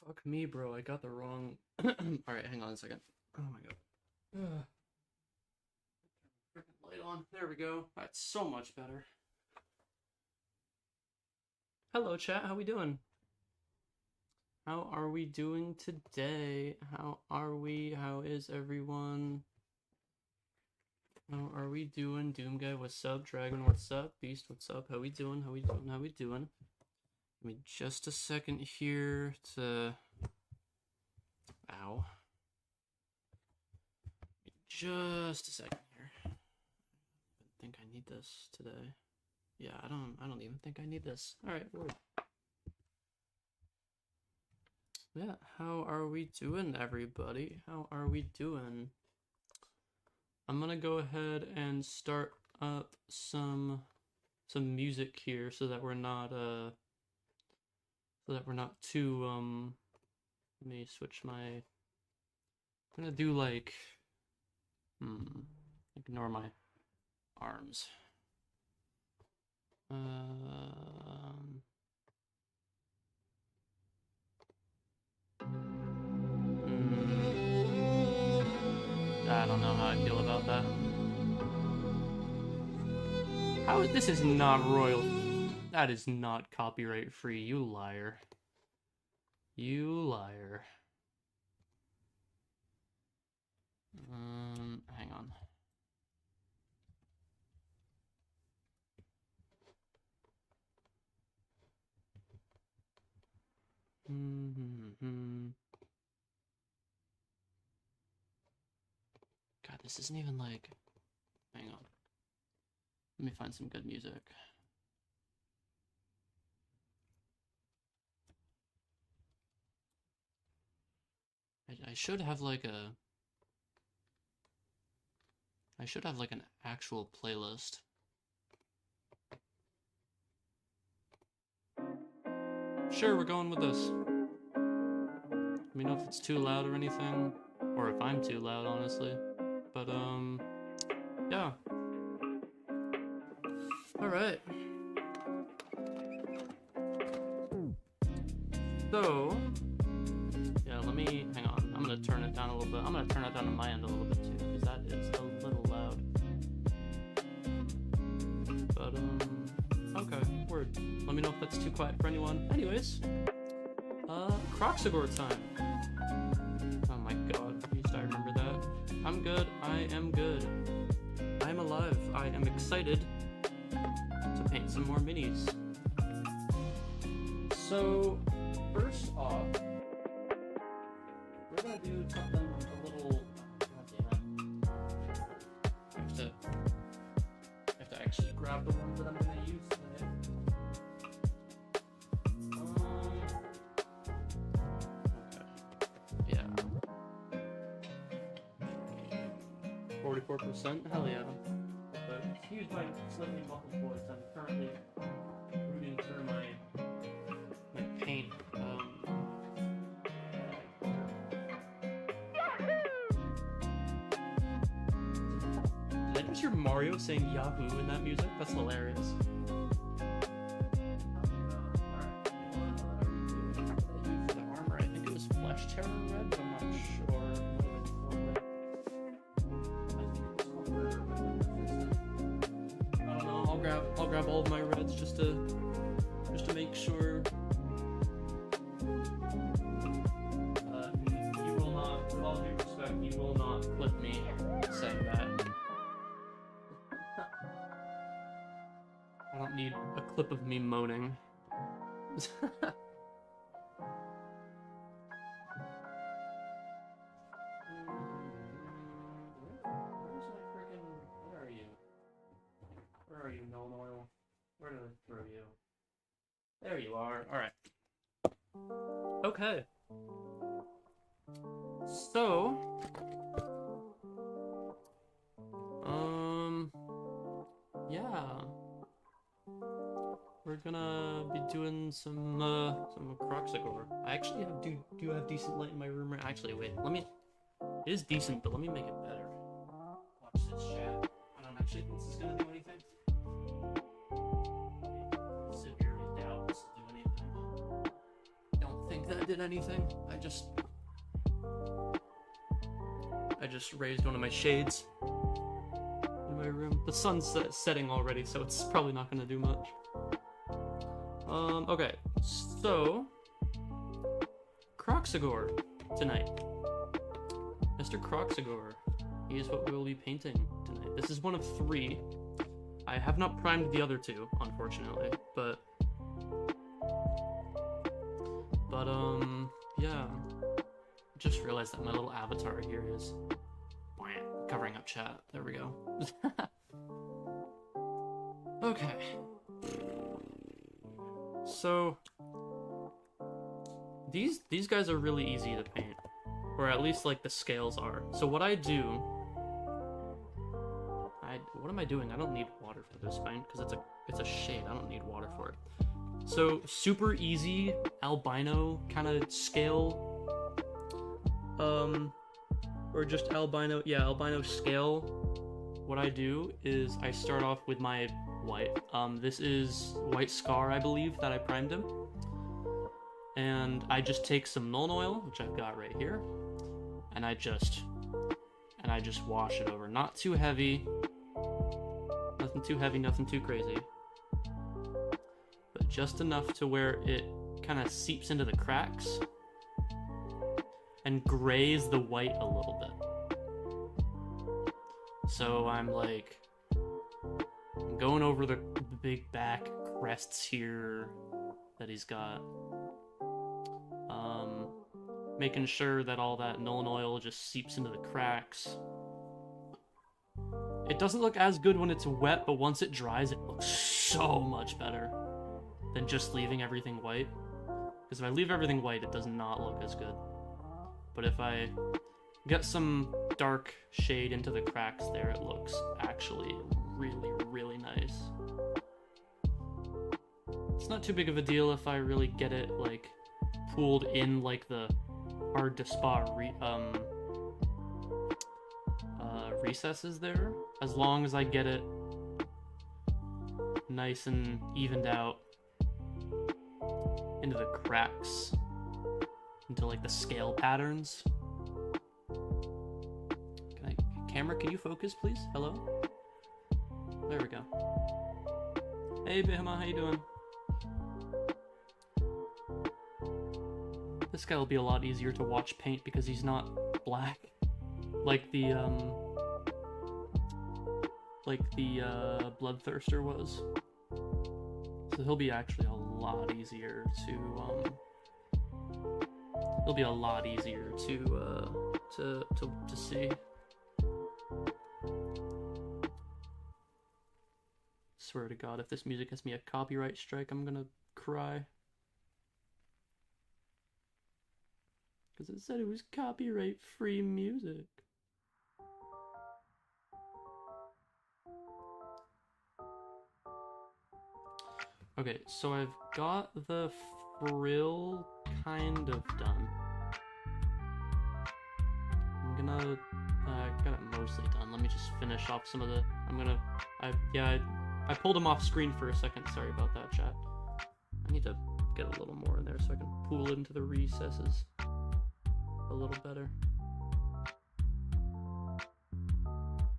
Fuck me, bro. I got the wrong... Alright, hang on a second. Oh my god. Freaking light on. There we go. That's so much better. Hello, chat. How we doing? How are we doing today? How are we? How is everyone? How are we doing? Doom Guy, what's up? Dragon, what's up? Beast, what's up? How we doing? How we doing? How we doing? Give me just a second here to... Ow. Just a second here. I think I need this today. Yeah, I don't even think I need this. Alright, word. Yeah, how are we doing, everybody? How are we doing? I'm gonna go ahead and start up some music here so that we're not too let me switch my... I'm gonna do like ignore my arms. I don't know how I feel about that. How this is not royal. That is not copyright free, you liar. You liar. Hang on. God, this isn't even like... Hang on. Let me find some good music. I should have like a... I should have like an actual playlist. Sure, we're going with this. Let me know if it's too loud or anything. Or if I'm too loud, honestly. But, yeah. Alright. So... Yeah, let me... Hang on. I'm gonna turn it down a little bit. I'm gonna turn it down on my end a little bit, too, because that is a little loud. But, okay. Word. Let me know if that's too quiet for anyone. Anyways. KROXIGOR time. Oh my god. At least I remember that. I'm good. I am good. I am alive. I am excited to paint some more minis. So, first off, we're gonna do something a little... God damn it. I have to actually grab the ones that I'm gonna use today. 44%? Hell yeah. But excuse my slightly muffled voice, I'm currently rooting through my paint. Did I just hear Mario saying Yahoo in that music? That's hilarious. For the armor, I think it was Flesh Terror Red, but I'm not sure. I'll grab all of my reds just to make sure. You will not, with all due respect, you will not clip me saying that. I don't need a clip of me moaning. Where are you, Melon Oil? Where did I throw you? There you are. Alright. Okay. So... yeah. We're gonna be doing some KROXIGOR. I actually do have decent light in my room right. Actually, wait, it is decent, but let me make it better. Watch this, chat. I don't actually think this is gonna do anything. Severely doubt this will do anything. Don't think that did anything. I just raised one of my shades in my room. The sun's setting already, so it's probably not gonna do much. Okay, so KROXIGOR tonight. Mr. KROXIGOR, he is what we will be painting tonight. This is one of 3. I have not primed the other 2, unfortunately, but yeah. Just realized that my little avatar here is covering up chat. There we go. Okay. So these guys are really easy to paint, or at least like the scales are. So what I do, what am I doing? I don't need water for this paint because it's a shade. I don't need water for it. So super easy albino kind of scale, or just albino scale. What I do is I start off with my white. This is White Scar, I believe, that I primed him. And I just take some Nuln Oil, which I've got right here, and I just wash it over. Not too heavy. Nothing too heavy, nothing too crazy. But just enough to where it kind of seeps into the cracks and grays the white a little bit. So I'm like going over the big back crests here that he's got. Making sure that all that Nuln Oil just seeps into the cracks. It doesn't look as good when it's wet, but once it dries, it looks so much better than just leaving everything white. Because if I leave everything white, it does not look as good. But if I get some dark shade into the cracks there, it looks actually really, really nice. It's not too big of a deal if I really get it, like, pooled in, like, the hard to spot recesses there, as long as I get it nice and evened out into the cracks, into like the scale patterns. Camera, can you focus, please? Hello? There we go. Hey, Behema, how you doing? This guy will be a lot easier to watch paint because he's not black, like the Bloodthirster was. So he'll be actually a lot easier to to see. Swear to God, if this music gets me a copyright strike, I'm gonna cry. Because it said it was copyright-free music. Okay, so I've got the frill kind of done. I'm gonna... I got it mostly done. Let me just finish off some of the... I pulled them off screen for a second. Sorry about that, chat. I need to get a little more in there so I can pool it into the recesses a little better.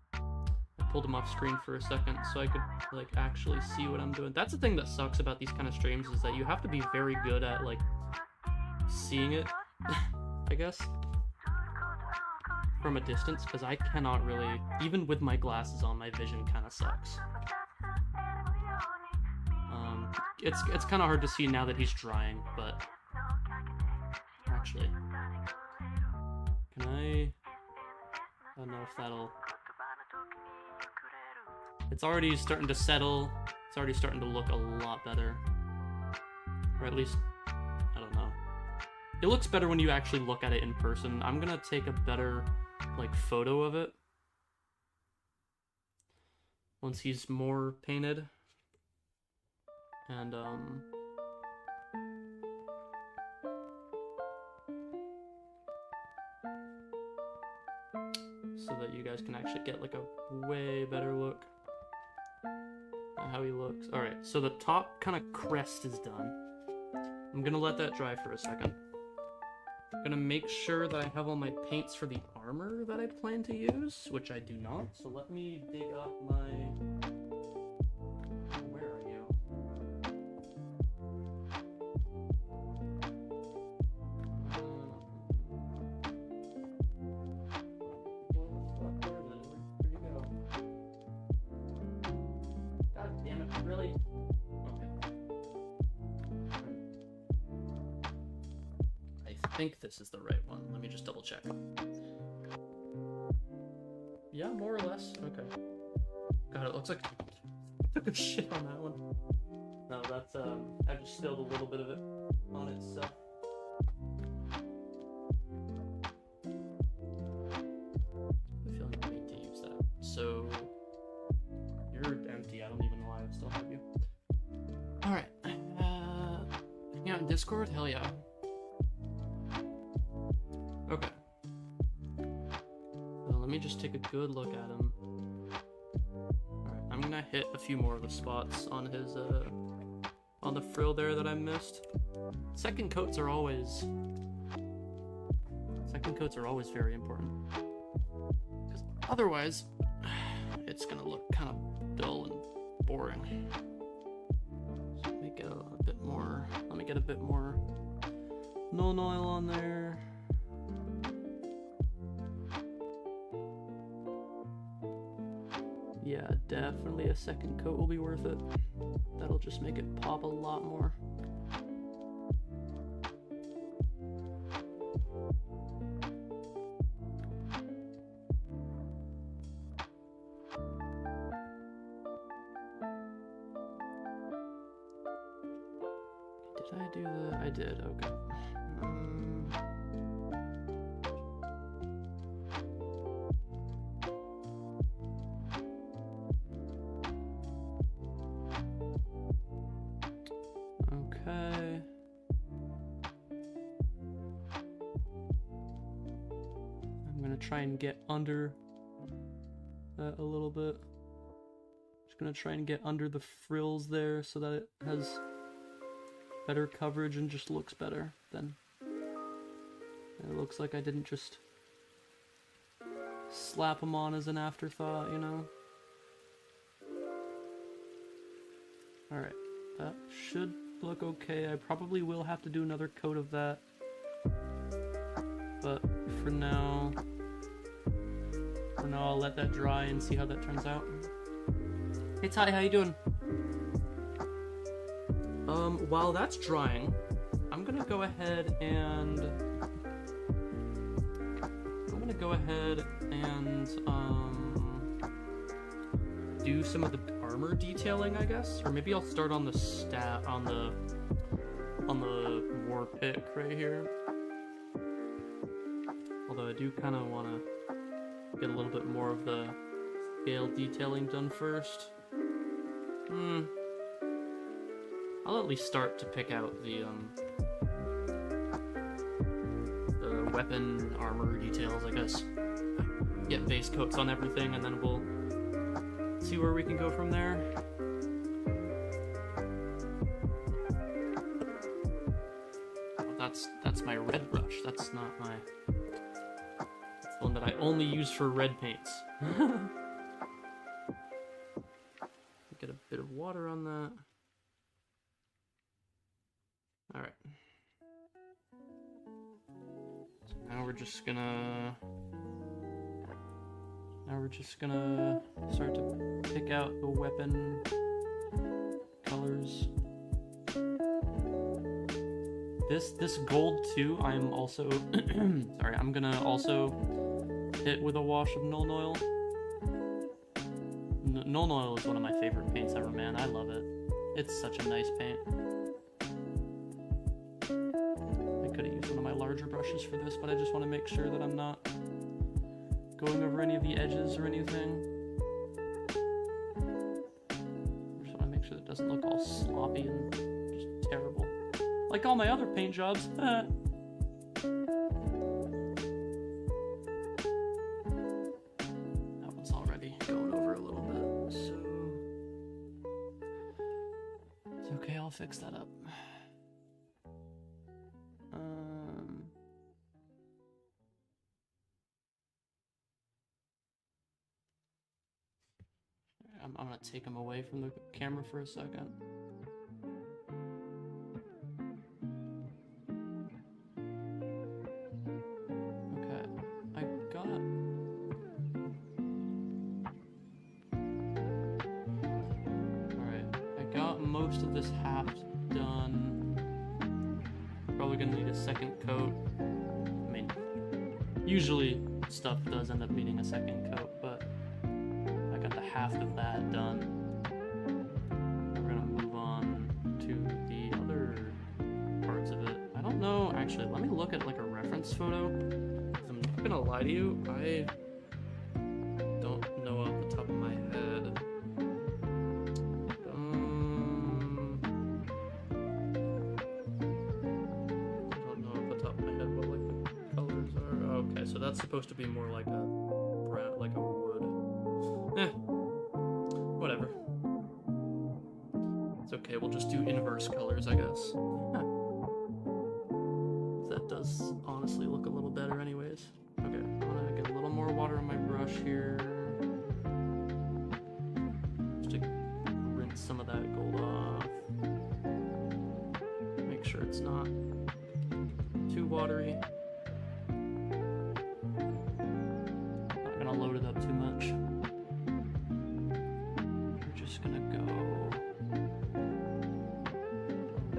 I pulled them off screen for a second so I could like actually see what I'm doing. That's the thing that sucks about these kind of streams, is that you have to be very good at like seeing it, I guess, from a distance, because I cannot really, even with my glasses on, my vision kind of sucks. It's kind of hard to see now that he's drying, but actually, can I don't know if that'll... It's already starting to settle. It's already starting to look a lot better. Or at least, I don't know. It looks better when you actually look at it in person. I'm gonna take a better, like, photo of it once he's more painted. And, so that you guys can actually get, like, a way better look at how he looks. Alright, so the top kind of crest is done. I'm gonna let that dry for a second. I'm gonna make sure that I have all my paints for the armor that I'd plan to use, which I do not. So let me dig up my... Where are you? Where'd you go? God damn it, really? I think this is the right one. Let me just double check. Yeah, more or less. Okay. God, it looks like I took a shit on that one. No, that's, I just spilled a little bit of it on itself. I'm feeling I need to use that. So, you're empty. I don't even know why I still have you. Alright. Hang out in Discord? Hell yeah. Okay. So let me just take a good look at him. Alright, I'm gonna hit a few more of the spots on his, on the frill there that I missed. Second coats are always very important. Because otherwise, it's gonna look kind of dull and boring. So let me get a bit more, Null oil on there. Yeah, definitely a second coat will be worth it. That'll just make it pop a lot more. Did I do that? I did, okay. Try and get under that a little bit. Just gonna try and get under the frills there so that it has better coverage and just looks better. Then it looks like I didn't just slap them on as an afterthought, you know? Alright, that should look okay. I probably will have to do another coat of that, but for now I'll let that dry and see how that turns out. Hey Ty, how you doing? While that's drying, I'm gonna go ahead and do some of the armor detailing, I guess, or maybe I'll start on the on the war pick right here. Although I do kind of want to get a little bit more of the scale detailing done first. I'll at least start to pick out the weapon armor details, I guess. Get base coats on everything, and then we'll see where we can go from there. Oh, that's my red brush. That's not my... one that I only use for red paints. Get a bit of water on that. Alright. So now we're just gonna start to pick out the weapon colors. This gold too, I'm also sorry, I'm gonna also hit with a wash of Null oil. Null oil is one of my favorite paints ever, man. I love it. It's such a nice paint. I could have used one of my larger brushes for this, but I just want to make sure that I'm not going over any of the edges or anything. I just want to make sure that it doesn't look all sloppy and just terrible. Like all my other paint jobs. Fix that up. I'm gonna take him away from the camera for a second. Okay, I got... Alright, I got most of this half done. Probably gonna need a second coat. I mean, usually stuff does end up needing a second coat, but I got the half of that done. We're gonna move on to the other parts of it. I don't know, actually, let me look at like a reference photo. 'Cause I'm not gonna lie to you, I don't know off the top of my head. I don't know off the top of my head what like the colors are. Okay, so that's supposed to be more like a brown, like a wood. Whatever. It's okay, we'll just do inverse colors, I guess. That does honestly look a little better anyways. Okay, I'm gonna get a little more water on my brush here. Just to rinse some of that gold off. Make sure it's not too watery. Not gonna load it up too much. We're just gonna go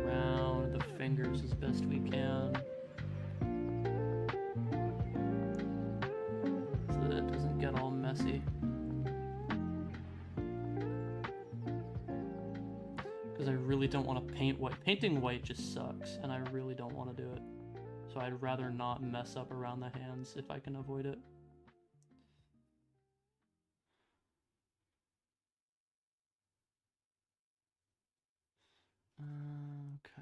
around the fingers as best we can. So that it doesn't get all messy. Because I really don't want to paint white. Painting white just sucks, and I really don't want to do it. So I'd rather not mess up around the hands if I can avoid it. Okay.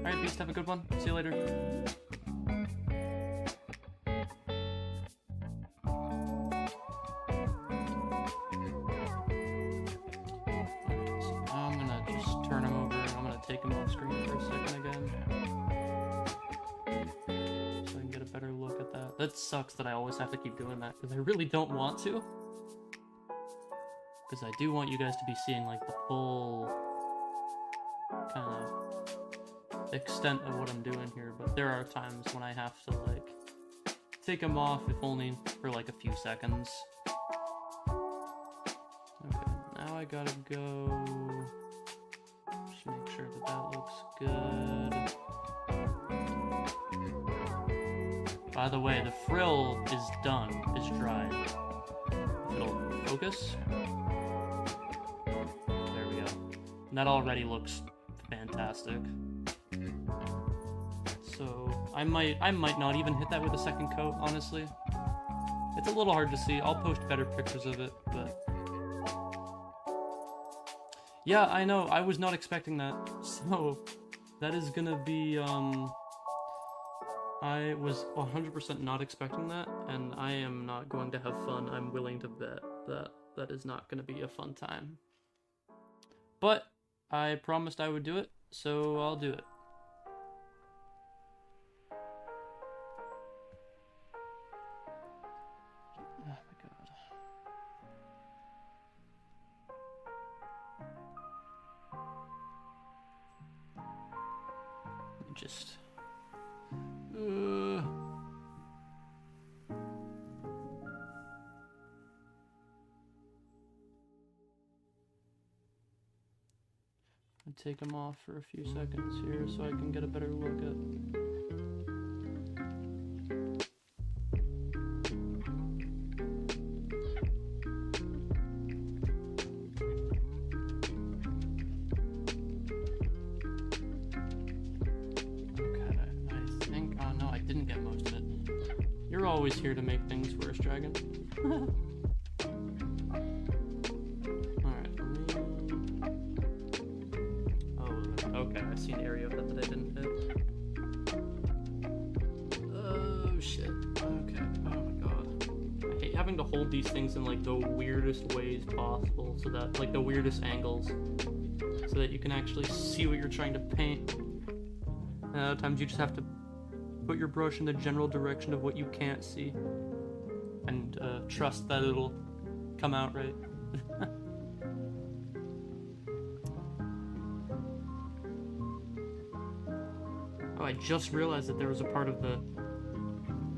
Alright, Beast, have a good one. See you later. I'm gonna just turn him over. I'm gonna take him off screen for a second again. So I can get a better look at that. That sucks that I always have to keep doing that, because I really don't want to. Because I do want you guys to be seeing like the full kind of extent of what I'm doing here, but there are times when I have to like take them off, if only for like a few seconds. Okay, now I gotta go just make sure that that looks good. By the way, the frill is done, is dried. If it'll focus. There we go. And that already looks fantastic. So I might not even hit that with a second coat, honestly. It's a little hard to see. I'll post better pictures of it, but yeah, I know, I was not expecting that. So that is gonna be I was 100% not expecting that, and I am not going to have fun. I'm willing to bet that that is not going to be a fun time. But I promised I would do it, so I'll do it. Oh my god. Let me just... I'll take them off for a few seconds here so I can get a better look at. You're always here to make things worse, Dragon. Alright, oh, okay, I see an area of that I didn't hit. Oh, shit. Okay. having to hold these things in like the weirdest ways possible, so that like the weirdest angles, so that you can actually see what you're trying to paint. And other times you just have to put your brush in the general direction of what you can't see, and trust that it'll come out right. Oh, I just realized that there was a part of the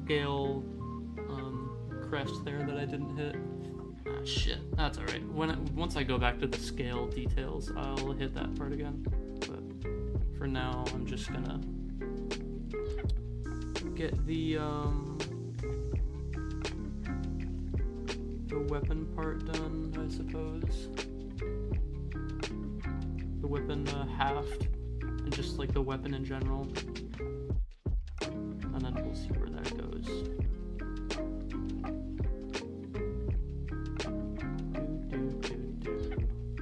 scale crest there that I didn't hit. Ah, shit. That's alright. Once I go back to the scale details, I'll hit that part again. But for now, I'm just gonna get the weapon part done, I suppose. The weapon haft, and just like the weapon in general. And then we'll see where that goes.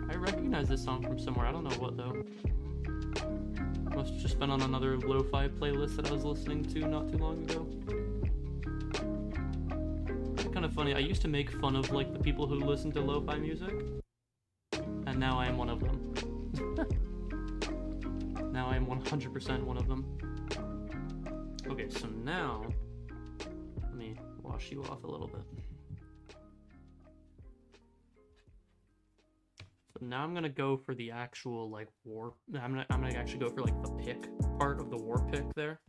I recognize this song from somewhere, I don't know what though. Must have just been on another lo-fi playlist that I was listening to not too long ago. Kind of funny, I used to make fun of like the people who listen to lo-fi music, and now I am one of them. Now I am 100% one of them. Okay, so now, let me wash you off a little bit. So now I'm gonna go for the actual like war. I'm gonna actually go for like the pick part of the war pick there.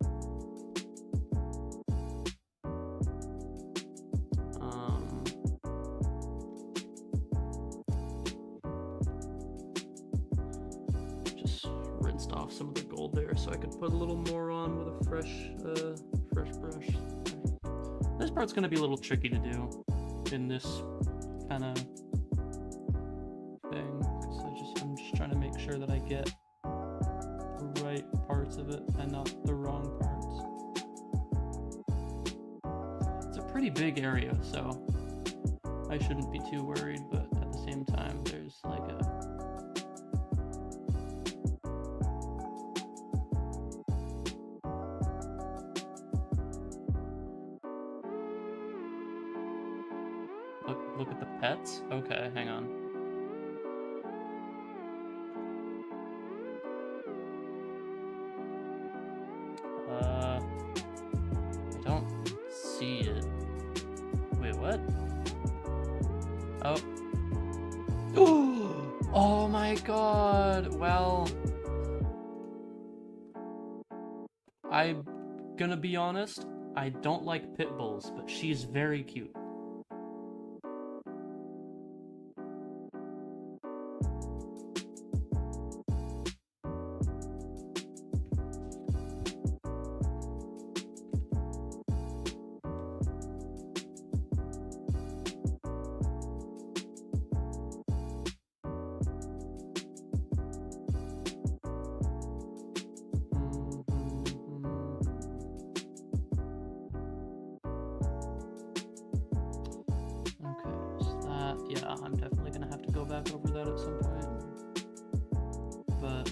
Just rinsed off some of the gold there so I could put a little more on with a fresh brush. This part's gonna be a little tricky to do in this kind of thing, so I'm just trying to make sure that I get the right parts of it and not the wrong parts. It's a pretty big area, so I shouldn't be too worried, but at the same time, there's like look at the pets? Okay, hang on. I don't see it. Wait, what? Oh. Oh my god! Well, I'm gonna be honest, I don't like pit bulls, but she's very cute. Yeah, I'm definitely gonna have to go back over that at some point. But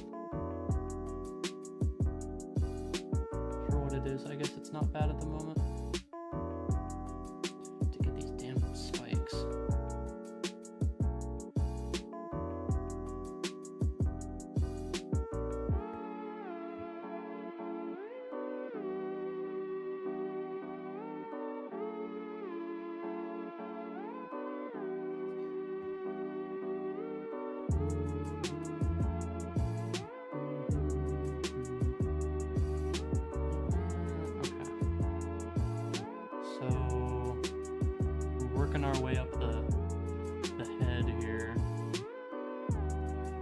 for what it is, I guess it's not bad at the moment. To get these damn spikes. Our way up the head here.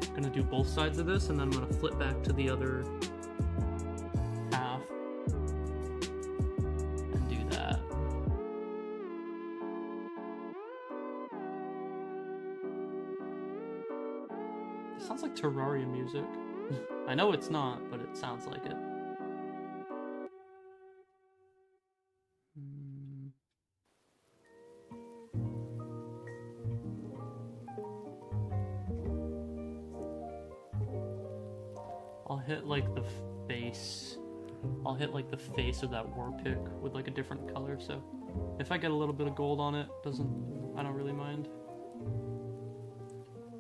I'm gonna do both sides of this, and then I'm gonna flip back to the other half and do that. It sounds like Terraria music. I know it's not, but it sounds like it. I'll hit like the face. I'll hit like the face of that war pick with like a different color, so If I get a little bit of gold on it, I don't really mind.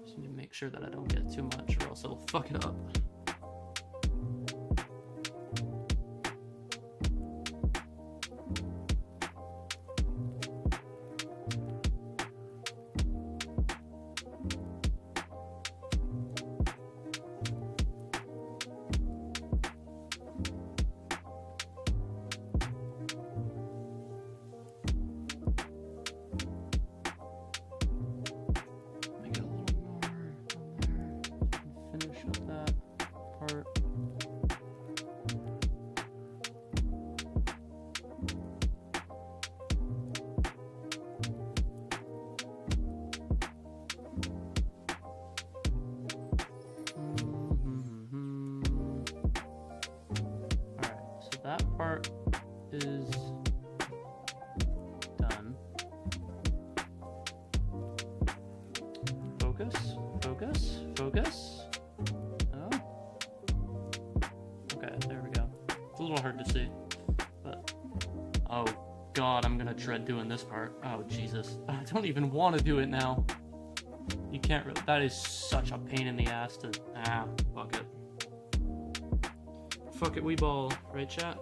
Just need to make sure that I don't get too much or else it'll fuck it up. That part is done. Focus, focus, focus. Oh. Okay, there we go. It's a little hard to see, but oh god, I'm gonna dread doing this part. Oh Jesus, I don't even want to do it now. You can't really. That is such a pain in the ass to. Fuck it. Fuck it, we ball, right chat?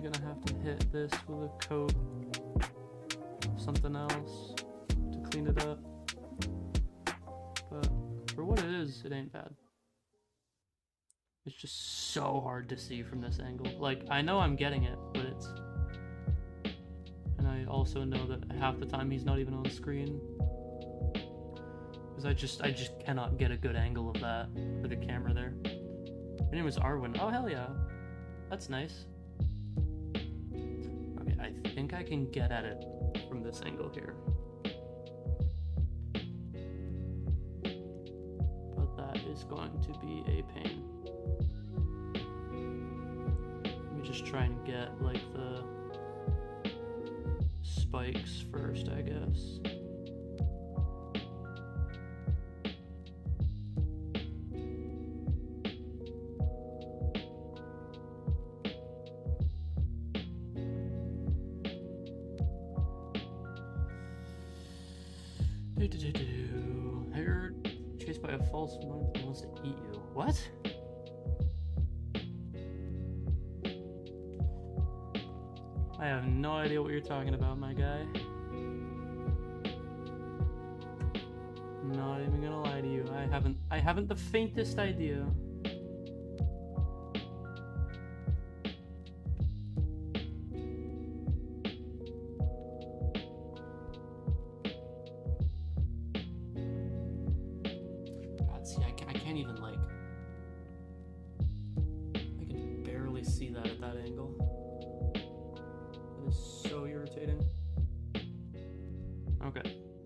Gonna have to hit this with a coat of something else to clean it up, but for what it is, it ain't bad. It's just so hard to see from this angle. Like, I know I'm getting it, but it's, and I also know that half the time he's not even on screen because I just cannot get a good angle of that for the camera there. Your name is Arwen. Oh hell yeah, that's nice. I think I can get at it from this angle here. But that is going to be a pain. Let me just try and get like the spikes first, I guess. I heard chased by a false one that wants to eat you. What? I have no idea what you're talking about, my guy. I'm not even gonna lie to you. I haven't the faintest idea.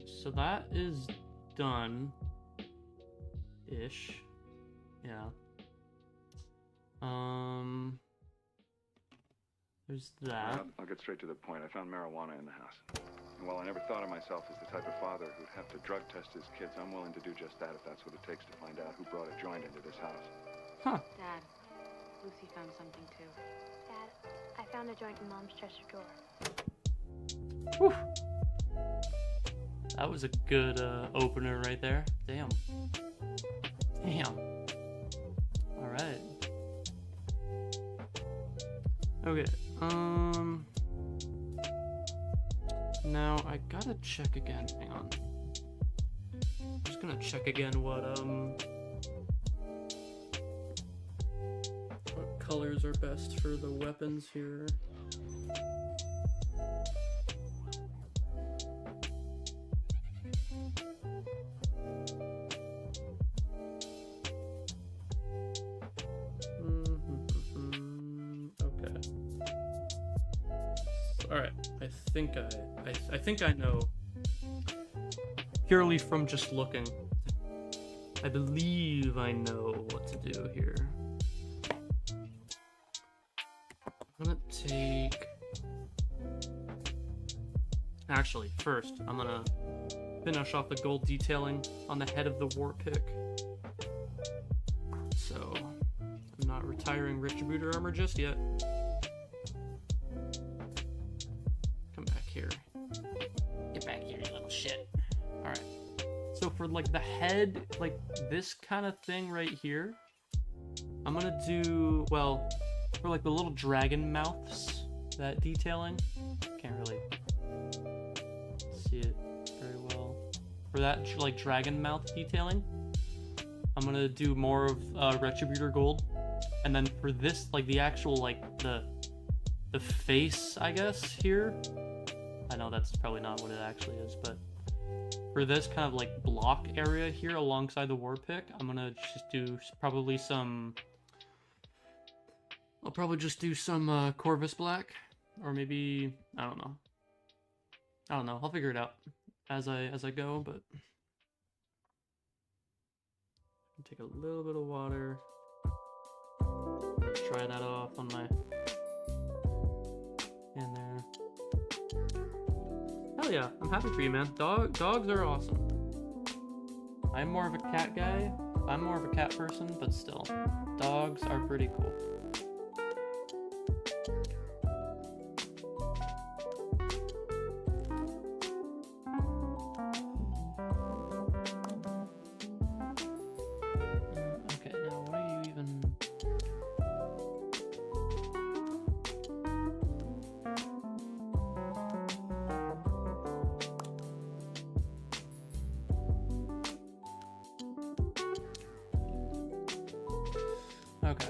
So that is done-ish. Yeah. There's that. I'll get straight to the point. I found marijuana in the house. And while I never thought of myself as the type of father who'd have to drug test his kids, I'm willing to do just that if that's what it takes to find out who brought a joint into this house. Huh. Dad, Lucy found something too. Dad, I found a joint in Mom's dresser drawer. Whew. That was a good opener right there. Damn. Damn. Alright. Okay. Now I gotta check again. Hang on. I'm just gonna check again what colors are best for the weapons here. I think I know purely from just looking. I believe I know what to do here. I'm gonna take... Actually, first, I'm gonna finish off the gold detailing on the head of the war pick. So, I'm not retiring Retributor armor just yet. Come back here. Get back here, you little shit. Alright. So for like the head, like this kind of thing right here, I'm gonna do, well, for like the little dragon mouths, that detailing, can't really see it very well. For that like dragon mouth detailing, I'm gonna do more of Retributor gold, and then for this, like the actual like the face, I guess here. I know that's probably not what it actually is, but for this kind of like block area here alongside the war pick, I'm gonna just do probably some. I'll probably just do some Corvus black, or maybe I don't know. I'll figure it out as I go, but. Take a little bit of water. Try that off on my hand there. Hell yeah, I'm happy for you, man. Dogs are awesome. I'm more of a cat guy. I'm more of a cat person, but still, dogs are pretty cool. Okay.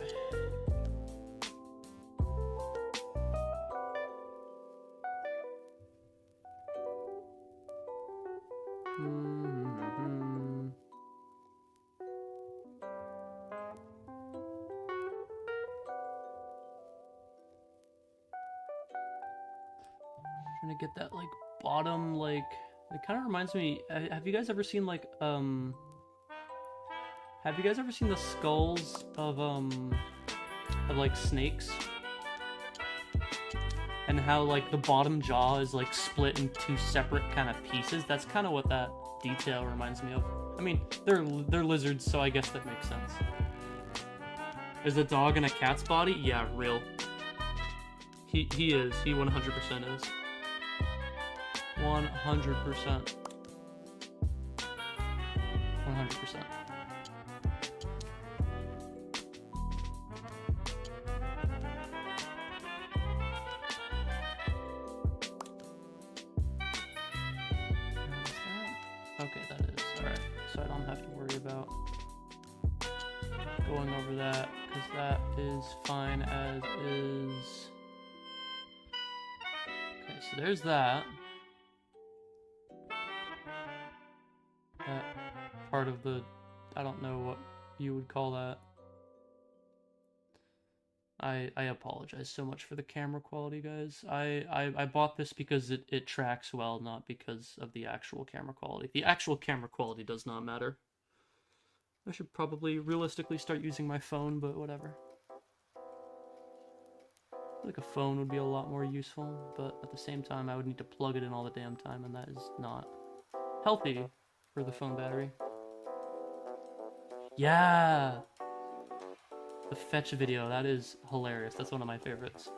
Trying to get that like bottom, like it kind of reminds me. Have you guys ever seen like Have you guys ever seen the skulls of like snakes? And how like the bottom jaw is like split in two separate kind of pieces? That's kind of what that detail reminds me of. I mean, they're lizards, so I guess that makes sense. Is a dog in a cat's body? Yeah, real. He is. He 100% is. 100%. 100%. Okay, that is. Alright, so I don't have to worry about going over that, because that is fine as is. Okay, so there's that. That part of the, I don't know what you would call that. I apologize so much for the camera quality, guys. I bought this because it tracks well, not because of the actual camera quality. The actual camera quality does not matter. I should probably realistically start using my phone, but whatever. I feel like a phone would be a lot more useful, but at the same time I would need to plug it in all the damn time, and that is not healthy for the phone battery. Yeah! The fetch video, that is hilarious. That's one of my favorites.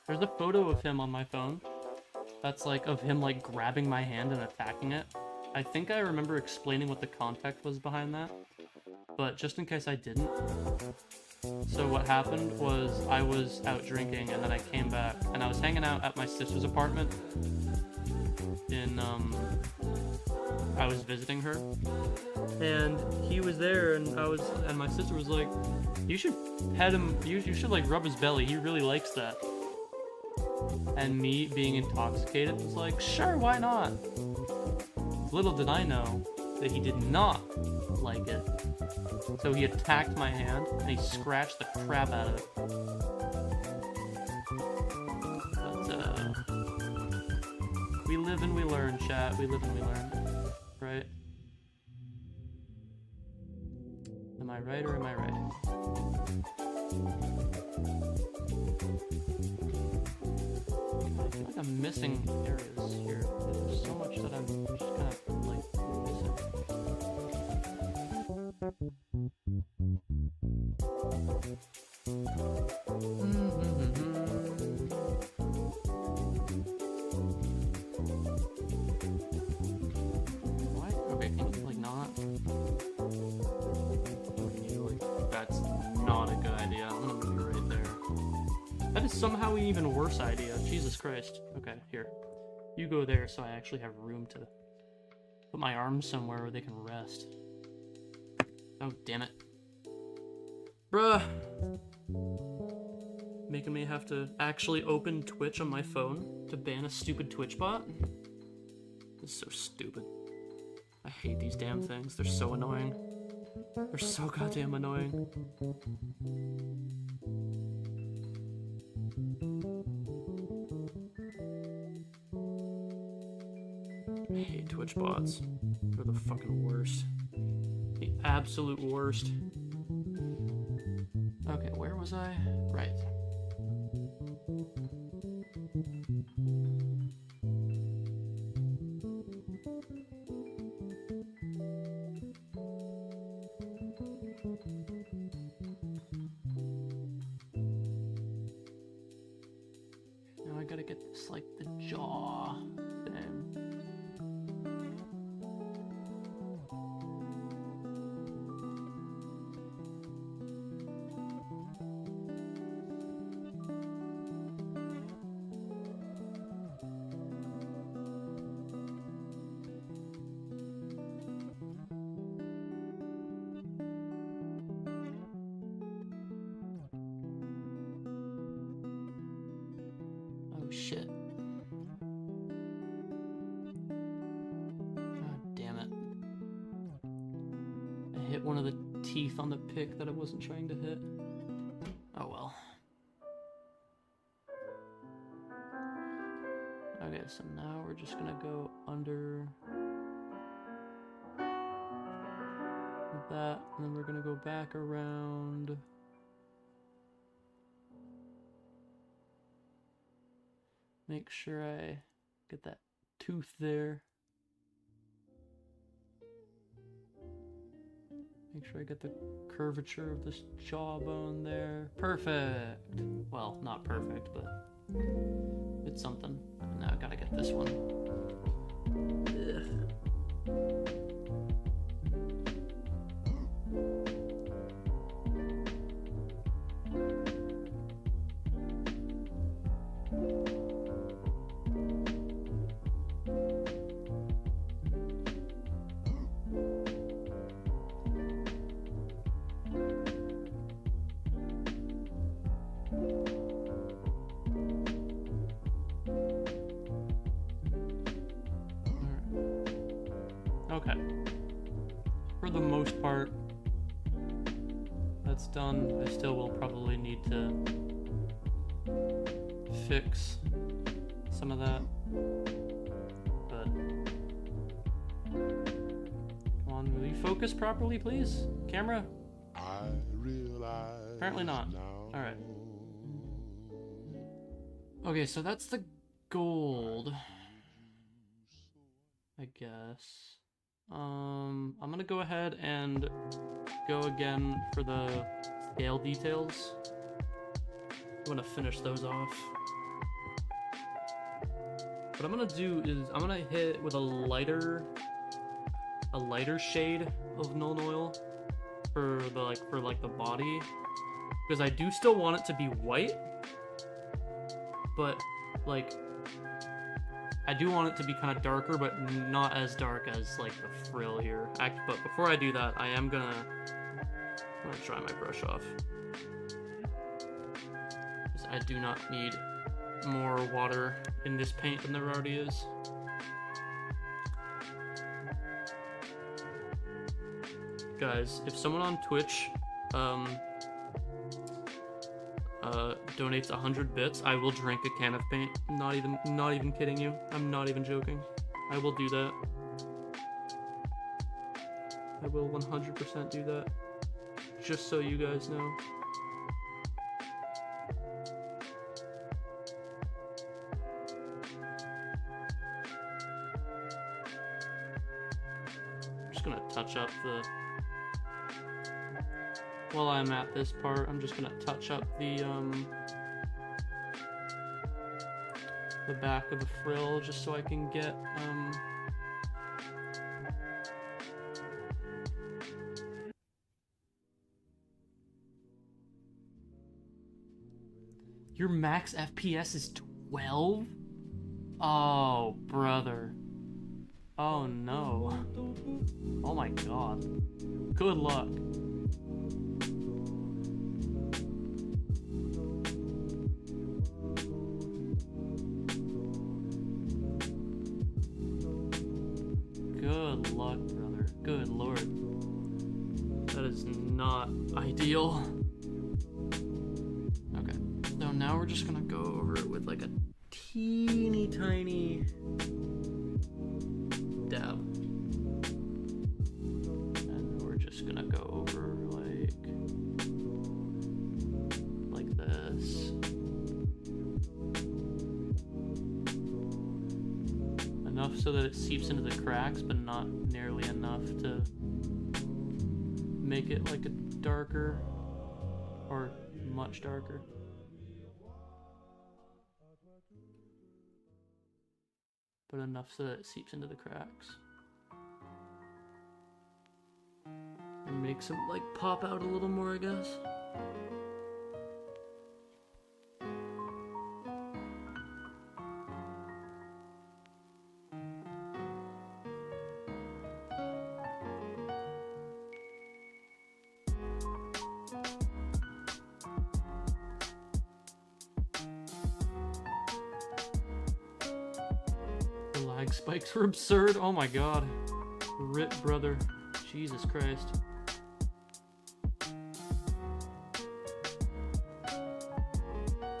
There's a photo of him on my phone. That's like of him like grabbing my hand and attacking it. I think I remember explaining what the context was behind that, but just in case I didn't. So what happened was I was out drinking and then I came back and I was hanging out at my sister's apartment in I was visiting her, and he was there, and my sister was like, you should pet him, you should like rub his belly, he really likes that. And me, being intoxicated, was like, sure, why not? Little did I know that he did not like it. So he attacked my hand, and he scratched the crap out of it. But, we live and we learn, chat, we live and we learn. Right? I right or am I right? I feel like I'm missing areas here. There's so much that I'm just kind of like missing. What? Okay, can you like not? That's not a good idea. I'm gonna move you right there. That is somehow an even worse idea. Jesus Christ. Okay, here. You go there so I actually have room to put my arms somewhere where they can rest. Oh, damn it. Bruh. Making me have to actually open Twitch on my phone to ban a stupid Twitch bot? This is so stupid. I hate these damn things. They're so annoying. They're so goddamn annoying. I hate Twitch bots. They're the fucking worst. The absolute worst. Okay, where was I? Right. Now I gotta get this, like, the jaw thing. Oh shit. God damn it. I hit one of the teeth on the pick that I wasn't trying to hit. Oh well. Okay, so now we're just gonna go under that, and then we're gonna go back around. Make sure I get that tooth there. Make sure I get the curvature of this jawbone there. Perfect! Well, not perfect, but it's something. And now I gotta get this one. Ugh. Okay. For the most part, that's done. I still will probably need to fix some of that. But come on, will you focus properly, please? Camera? I realize Apparently not. Alright. Okay, so that's the gold, I guess. I'm gonna go ahead and go again for the scale details. I'm gonna finish those off. What I'm gonna do is I'm gonna hit with a lighter shade of Nuln Oil for the body, because I do still want it to be white, but like I do want it to be kind of darker, but not as dark as like the frill here. But before I do that, I'm gonna dry my brush off, because I do not need more water in this paint than there already is. Guys, if someone on Twitch donates 100 bits, I will drink a can of paint. Not even kidding you. I'm not even joking. I will do that. I will 100% do that. just so you guys know. I'm just gonna touch up the... While I'm at this part, I'm just gonna touch up the back of the frill just so I can get Your max FPS is 12? Oh, brother. Oh no. Oh my god. Good luck. Good luck, brother. Good lord. That is not ideal. Okay, so now we're just gonna go over it with like a teeny tiny dab. And we're just gonna go over like this. Enough so that it seeps into the cracks, but not nearly enough to make it like a darker or much darker. But enough so that it seeps into the cracks. And makes them like pop out a little more, I guess. Spikes were absurd. Oh my god. Rip, brother. Jesus Christ.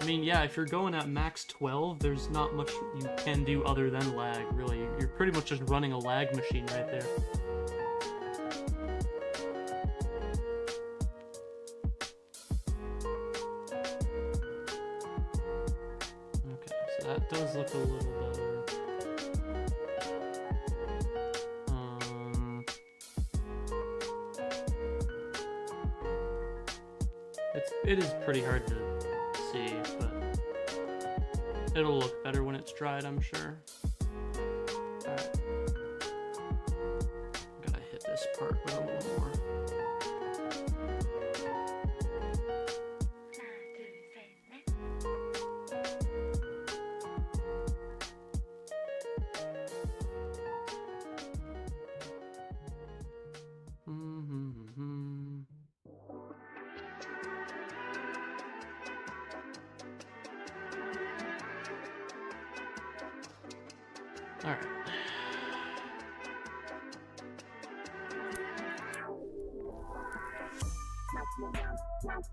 I mean, yeah, if you're going at max 12, there's not much you can do other than lag, really. You're pretty much just running a lag machine right there. Okay, so that does look a little better. It is pretty hard to see, but it'll look better when it's dried, I'm sure. Alright. Gotta hit this part with a little more. Alright.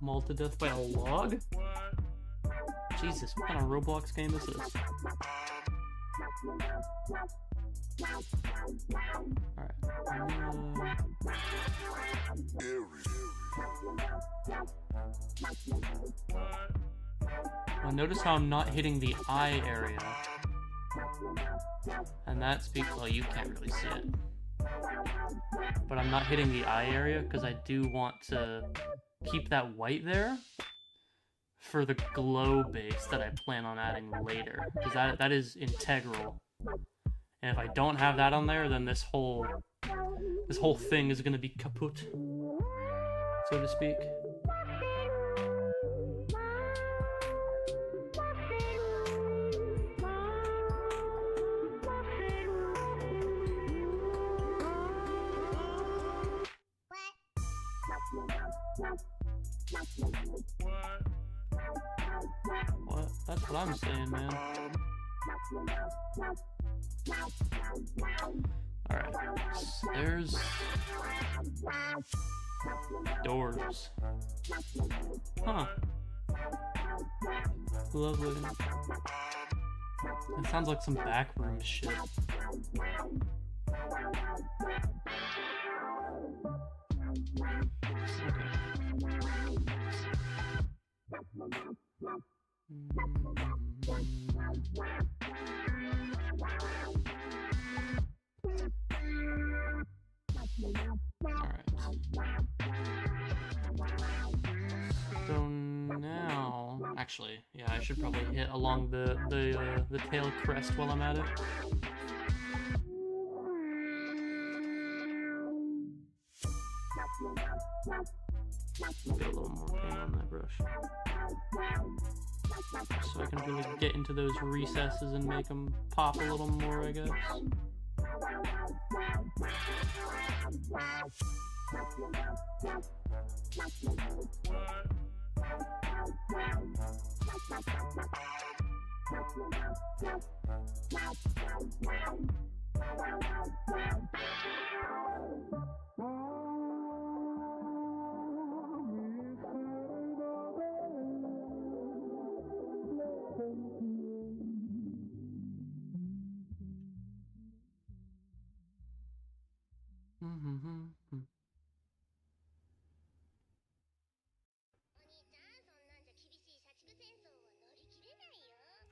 Mauled to death by a log? Jesus, what kind of Roblox game is this? Alright. Well, notice how I'm not hitting the eye area. And that's because, well, you can't really see it. But I'm not hitting the eye area because I do want to keep that white there for the glow base that I plan on adding later. Because that is integral. And if I don't have that on there, then this whole thing is gonna be kaput, so to speak. What? That's what I'm saying, man. Alright, so there's doors. Huh. Lovely. That sounds like some backroom shit. Okay. Alright. So now, actually, yeah, I should probably hit along the tail crest while I'm at it. Get a little more paint on that brush, so I can really get into those recesses and make them pop a little more, I guess.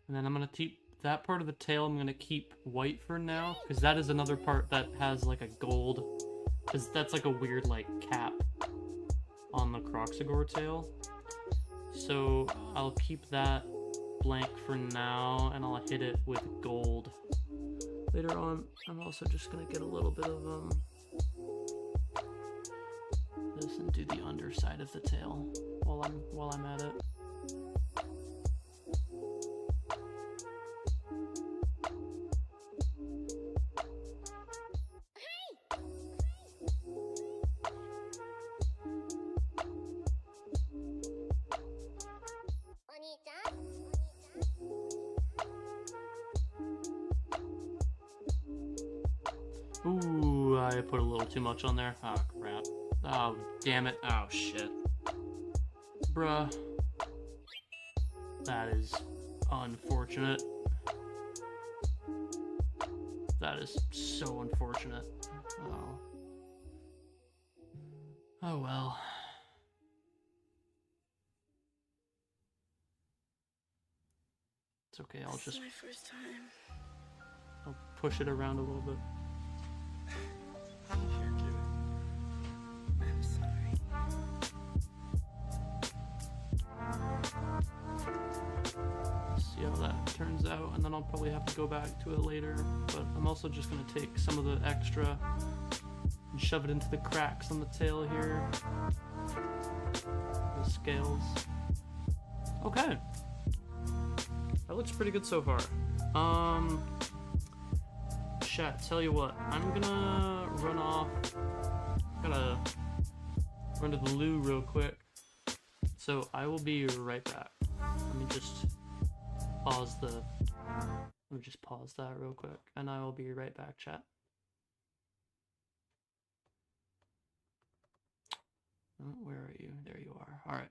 And then I'm gonna keep that part of the tail, I'm gonna keep white for now, because that is another part that has like a gold, because that's like a weird like cap on the KROXIGOR tail. So I'll keep that blank for now, and I'll hit it with gold later on. I'm also just gonna get a little bit of this and do the underside of the tail while I'm at it. Ooh, I put a little too much on there. Oh, crap. Oh, damn it. Oh, shit. Bruh. That is unfortunate. That is so unfortunate. Oh. Oh, well. It's okay, I'll just... This is my first time. I'll push it around a little bit. I'm sorry. See how that turns out, and then I'll probably have to go back to it later. But I'm also just going to take some of the extra and shove it into the cracks on the tail here. The scales. Okay. That looks pretty good so far. Chat, tell you what, I'm gonna run off. Gotta run to the loo real quick. So I will be right back. Let me just pause that real quick, and I will be right back, chat. Oh, where are you? There you are. All right.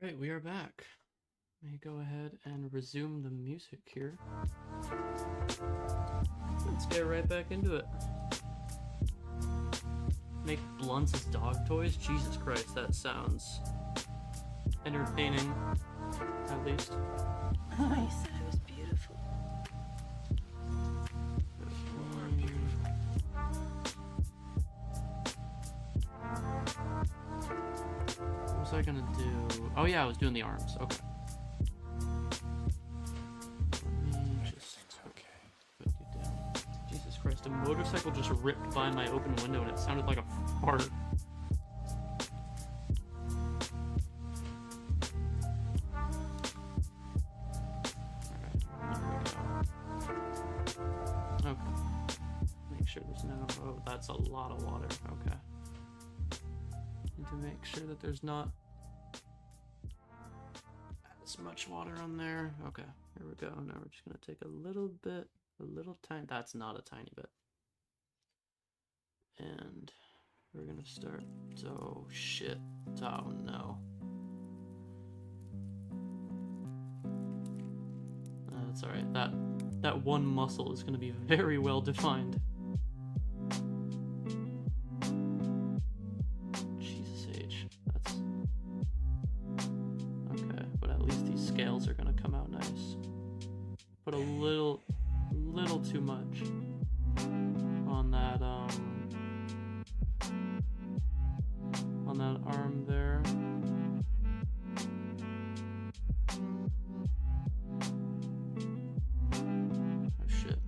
Right, we are back. Let me go ahead and resume the music here. Let's get right back into it. Make blunts as dog toys? Jesus Christ, that sounds entertaining, at least. Oh, you said it was beautiful. More beautiful. What was I gonna do? Oh yeah, I was doing the arms. Okay. Let me just put you down. Jesus Christ, a motorcycle just ripped by my open window and it sounded like a fart. Oh, that's a lot of water. Okay. Need to make sure that there's not as much water on there. Okay, here we go. Now we're just gonna take a little tiny, that's not a tiny bit. And we're gonna start, oh shit, oh no. That's alright, that one muscle is gonna be very well defined. Are gonna come out nice, but a little too much on that arm there. Oh shit.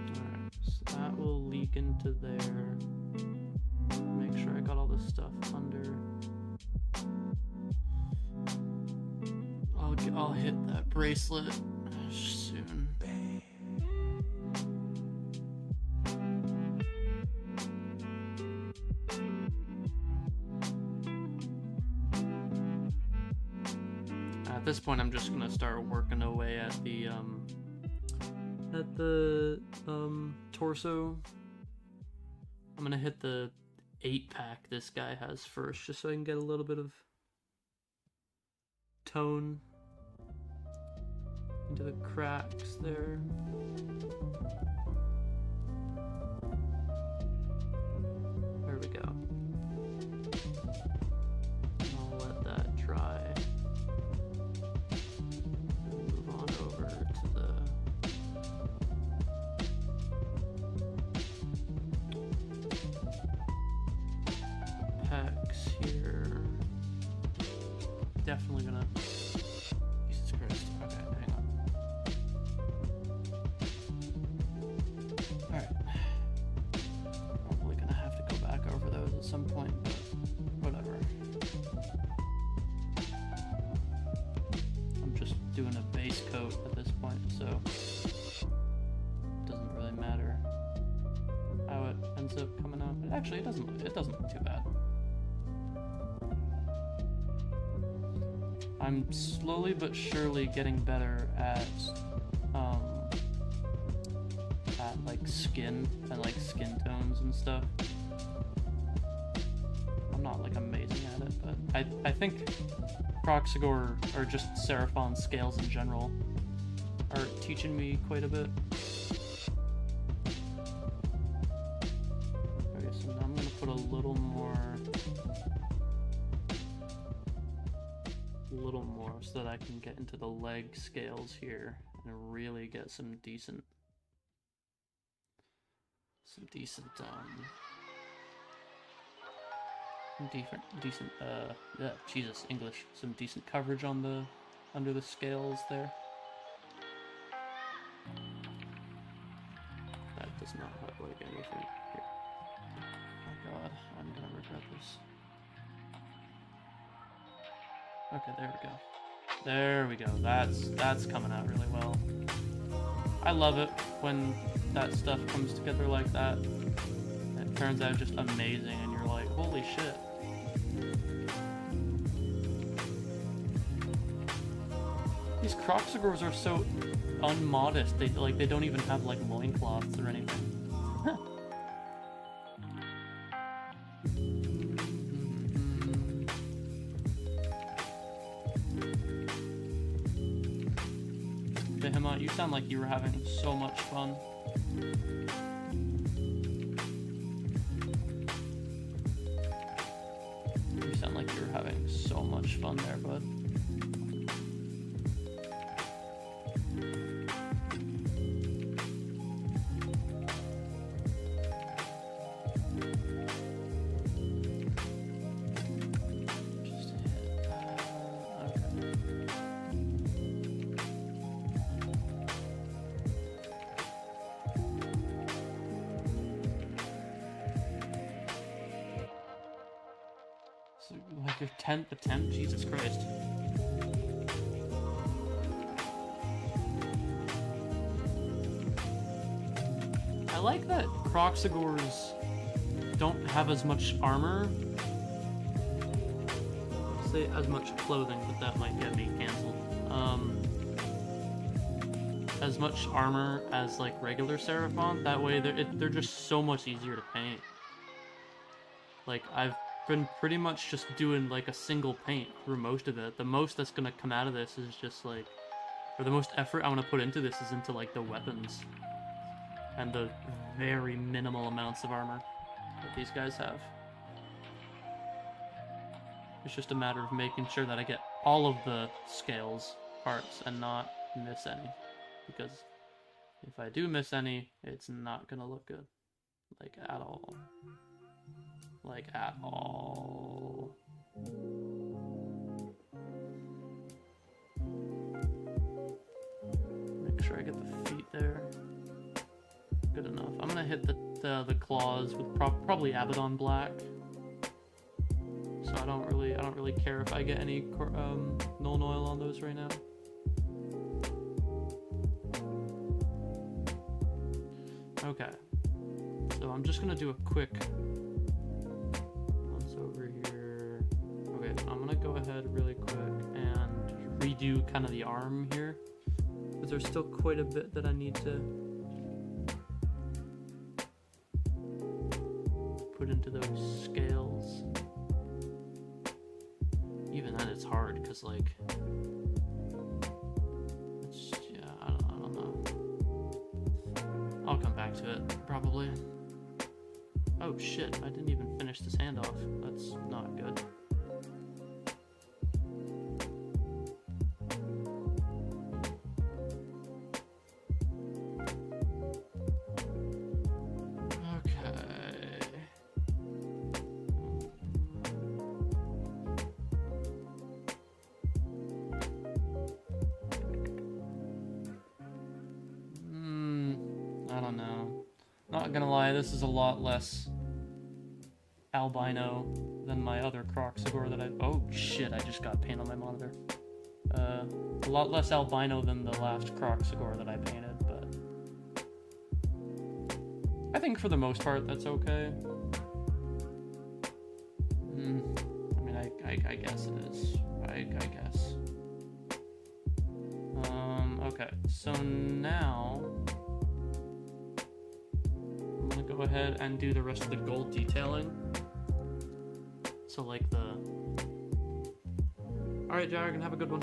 Alright, so that will leak into there. Make sure I got all this stuff under. I'll hit that bracelet soon. At this point, I'm just gonna start working away at the torso. I'm gonna hit the 8-pack this guy has first, just so I can get a little bit of tone into the cracks there. There we go. I'll let that dry. Move on over to the pecs here. Definitely gonna. Jesus Christ. Okay, hang on. Alright. Probably gonna have to go back over those at some point, but whatever. I'm just doing a base coat at this point, so it doesn't really matter how it ends up coming out. But actually, it doesn't look too bad. I'm slowly but surely getting better at like skin and like skin tones and stuff. I'm not like amazing at it, but I think KROXIGOR or just Seraphon scales in general are teaching me quite a bit. Okay, so now I'm gonna put a little more so that I can get into the leg scales here and really get some decent Jesus, English, some decent coverage on the under the scales there. That does not look like anything here. Oh god, I'm gonna regret this. Okay, there we go. There we go. That's coming out really well. I love it when that stuff comes together like that. It turns out just amazing and you're like, holy shit. These KROXIGORs are so unmodest. They don't even have like loincloths or anything. like you were having so much fun. You sound like you were having so much fun there, bud. Like your 10th attempt? Jesus Christ. I like that KROXIGORs don't have as much armor. I'll say as much clothing, but that might get me canceled. As much armor as like regular Seraphon. That way they're just so much easier to paint. Like I've been pretty much just doing like a single paint through most of it. The most that's gonna come out of this is just like, or the most effort I want to put into this is into like the weapons and the very minimal amounts of armor that these guys have. It's just a matter of making sure that I get all of the scales parts and not miss any, because if I do miss any, it's not gonna look good, like at all. Like, at all. Make sure I get the feet there. Good enough. I'm gonna hit the claws with probably Abaddon Black. So I don't really care if I get any Nuln Oil on those right now. Okay. So I'm just gonna do a quick over here. Okay, I'm gonna go ahead really quick and redo kind of the arm here, because there's still quite a bit that I need to put into those scales. Even then it's hard, because like it's, yeah, I don't know. I'll come back to it probably. Oh shit, I didn't even finish this handoff. That's not good. Okay. I don't know. Not gonna lie, this is a lot less albino than my other KROXIGOR that oh shit, I just got paint on my monitor. A lot less albino than the last KROXIGOR that I painted, but I think for the most part that's okay. I mean, I guess it is. I guess. Okay, so now I'm gonna go ahead and do the rest of the gold detailing. So like the... Alright, Jargon, have a good one.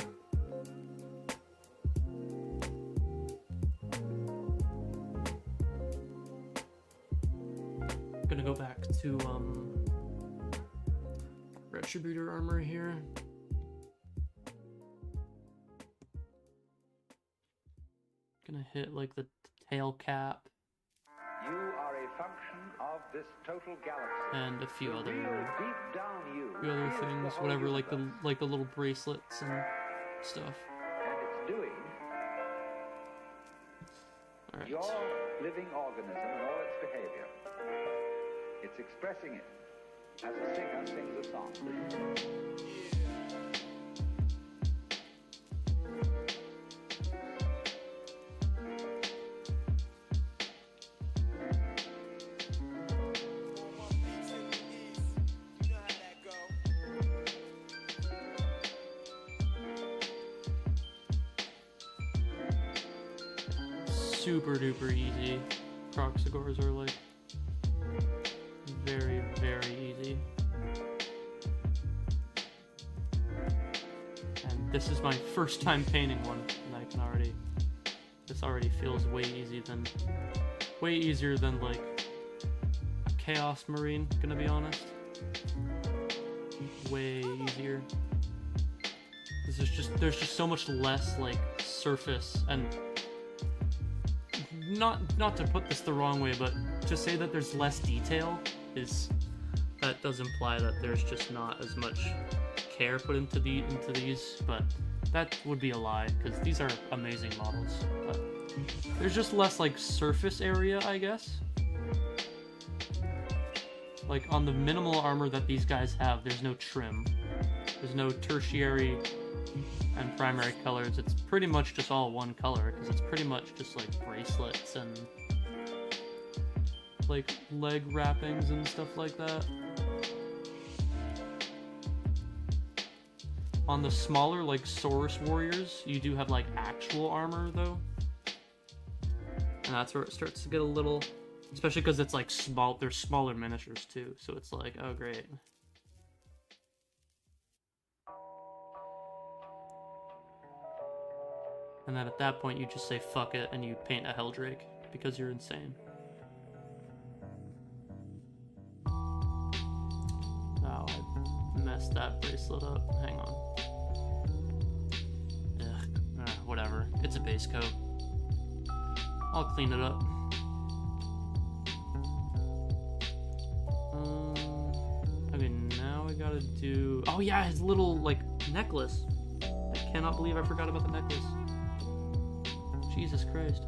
I'm gonna go back to Retributor armor here. Gonna hit like the tail cap. You are a function of this total galaxy. And a few other Deep down things, whatever, like the little bracelets and stuff. And it's doing Alright. your living organism and all its behavior. It's expressing it as a singer sings a song. Super duper easy. KROXIGORs are like very, very easy. And this is my first time painting one, and I can already... This this already feels way easier than like Chaos Marine, gonna be honest. Way easier. There's just so much less like surface, and not to put this the wrong way, but to say that there's less detail that does imply that there's just not as much care put into these, but that would be a lie, because these are amazing models. But there's just less like surface area, I guess. Like on the minimal armor that these guys have, there's no trim. There's no tertiary and primary colors. It's pretty much just all one color, because it's pretty much just like bracelets and like leg wrappings and stuff like that. On the smaller like Saurus warriors, you do have like actual armor though, and that's where it starts to get a little, especially because it's like small. They're smaller miniatures too, so it's like, oh great. And then at that point, you just say fuck it and you paint a Helldrake because you're insane. Oh, I messed that bracelet up. Hang on. Ugh. Whatever. It's a base coat. I'll clean it up. Okay, now we gotta do... Oh yeah, his little, like, necklace. I cannot believe I forgot about the necklace. Jesus Christ.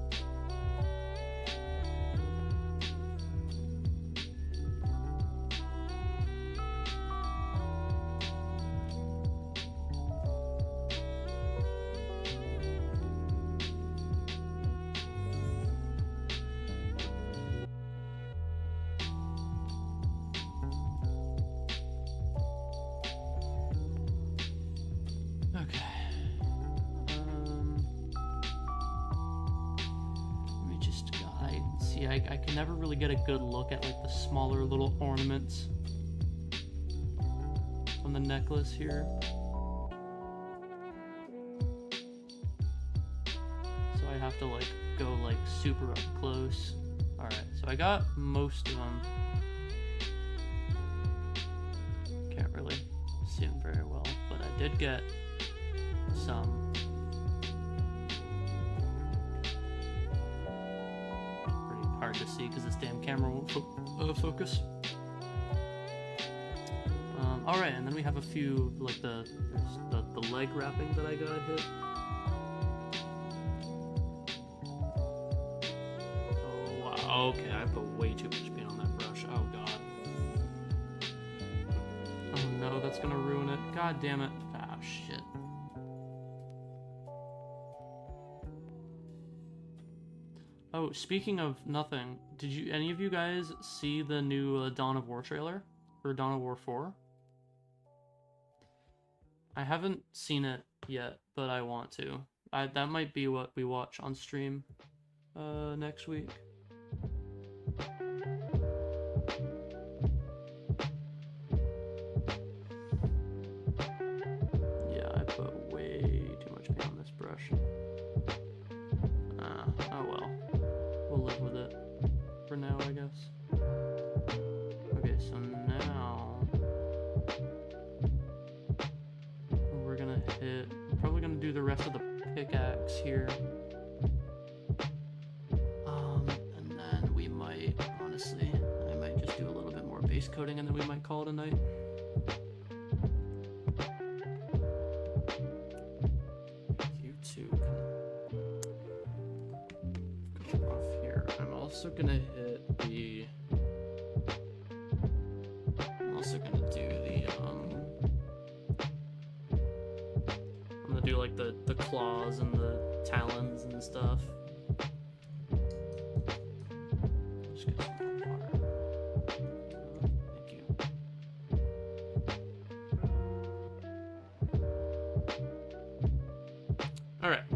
I can never really get a good look at like the smaller little ornaments on the necklace here. So I have to like go like super up close. Alright, so I got most of them. Can't really see them very well, but I did get some. Hard to see because this damn camera won't focus. Alright, and then we have a few, like the leg wrapping that I gotta hit. Oh wow, okay, I put way too much paint on that brush. Oh god. Oh no, that's gonna ruin it. God damn it. Ah, shit. Oh, speaking of nothing, did any of you guys see the new Dawn of War trailer? Or Dawn of War 4? I haven't seen it yet, but I want to. That might be what we watch on stream next week. Yeah, I put way too much paint on this brush. Oh well. We'll live with it for now, I guess. Okay, so now we're gonna hit, we're probably gonna do the rest of the pickaxe here. And then we might, honestly, I might just do a little bit more base coating and then we might call it a night. I'm also gonna do the I'm gonna do like the claws and the talons and stuff. Just get some more water. Thank you. Alright.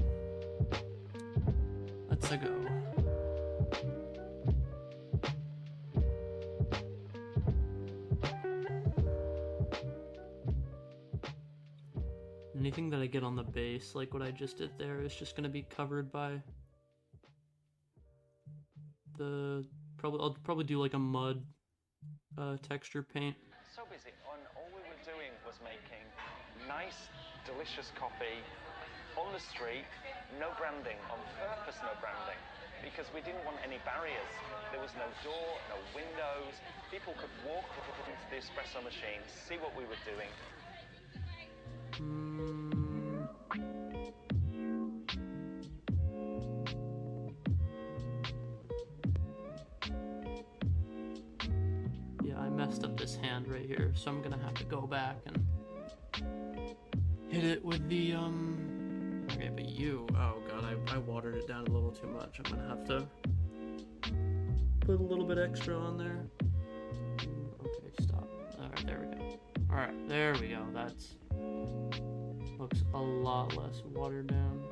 Let's go. Anything that I get on the base, like what I just did there, is just going to be covered by I'll probably do like a mud texture paint. So busy, and all we were doing was making nice, delicious coffee on the street, no branding, on purpose no branding, because we didn't want any barriers. There was no door, no windows. People could walk into the espresso machine, see what we were doing. Yeah, I messed up this hand right here, so I'm gonna have to go back and hit it with the okay, but oh god, I watered it down a little too much. I'm gonna have to put a little bit extra on there. Okay, stop. Alright, there we go. Alright, there we go. That's looks a lot less watered down.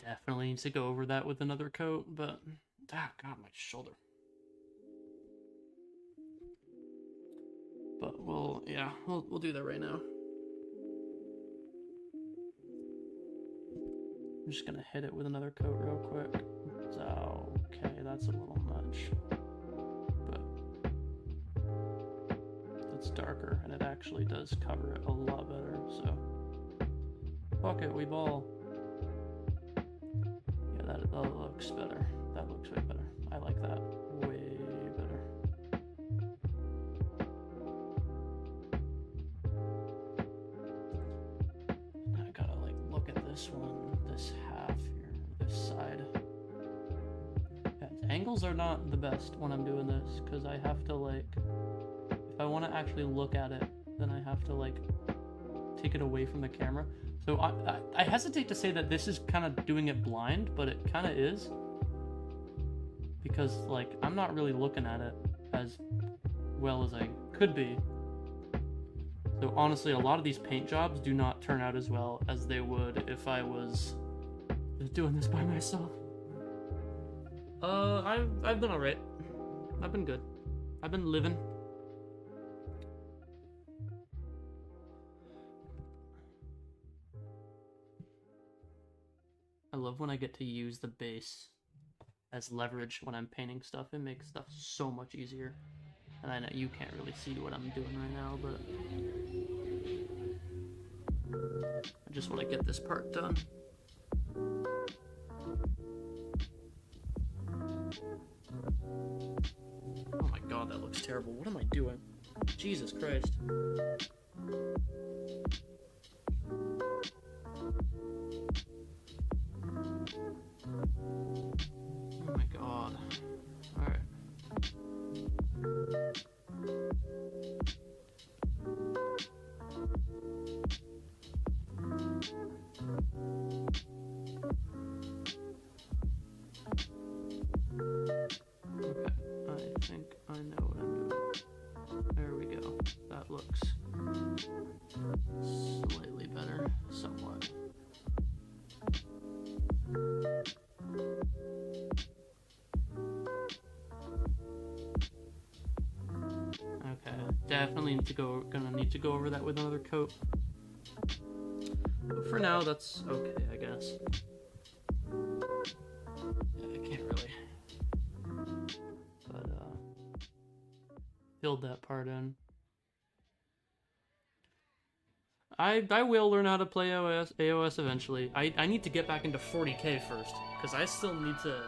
Definitely needs to go over that with another coat, but god, my shoulder. But we'll do that right now. I'm just gonna hit it with another coat real quick. So, okay, that's a little much, but it's darker and it actually does cover it a lot better. So, fuck it, we ball. That looks better. That looks way better. I like that way better. I gotta like look at this one, this half here, this side. Yeah, angles are not the best when I'm doing this because I have to like, if I want to actually look at it, then I have to like take it away from the camera. So I hesitate to say that this is kind of doing it blind, but it kind of is. Because, like, I'm not really looking at it as well as I could be. So honestly, a lot of these paint jobs do not turn out as well as they would if I was just doing this by myself. I've been alright. I've been good. I've been living. I love when I get to use the base as leverage when I'm painting stuff. It makes stuff so much easier. And I know you can't really see what I'm doing right now, but I just want to get this part done. Oh my god, that looks terrible. What am I doing? Jesus Christ. Oh my god. Alright. Okay, I think I know what I'm doing. There we go. That looks slightly better, somewhat. Okay, definitely gonna need to go over that with another coat. But for now, that's okay, I guess. Yeah, I can't really, but build that part in. I will learn how to play AOS eventually. I need to get back into 40k first, because I still need to.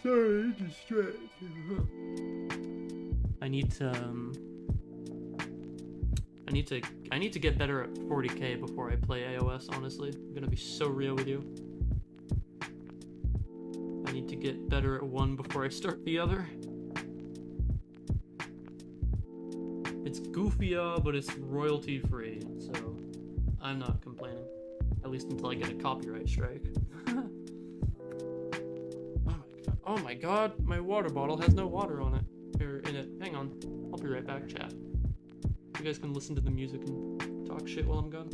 Sorry, distracted. I need to get better at 40k before I play AOS, honestly. I'm gonna be so real with you. I need to get better at one before I start the other. It's goofier, but it's royalty free, so I'm not complaining. At least until I get a copyright strike. Oh my god, my water bottle has no water on it. Or in it. Hang on. I'll be right back, chat. You guys can listen to the music and talk shit while I'm gone.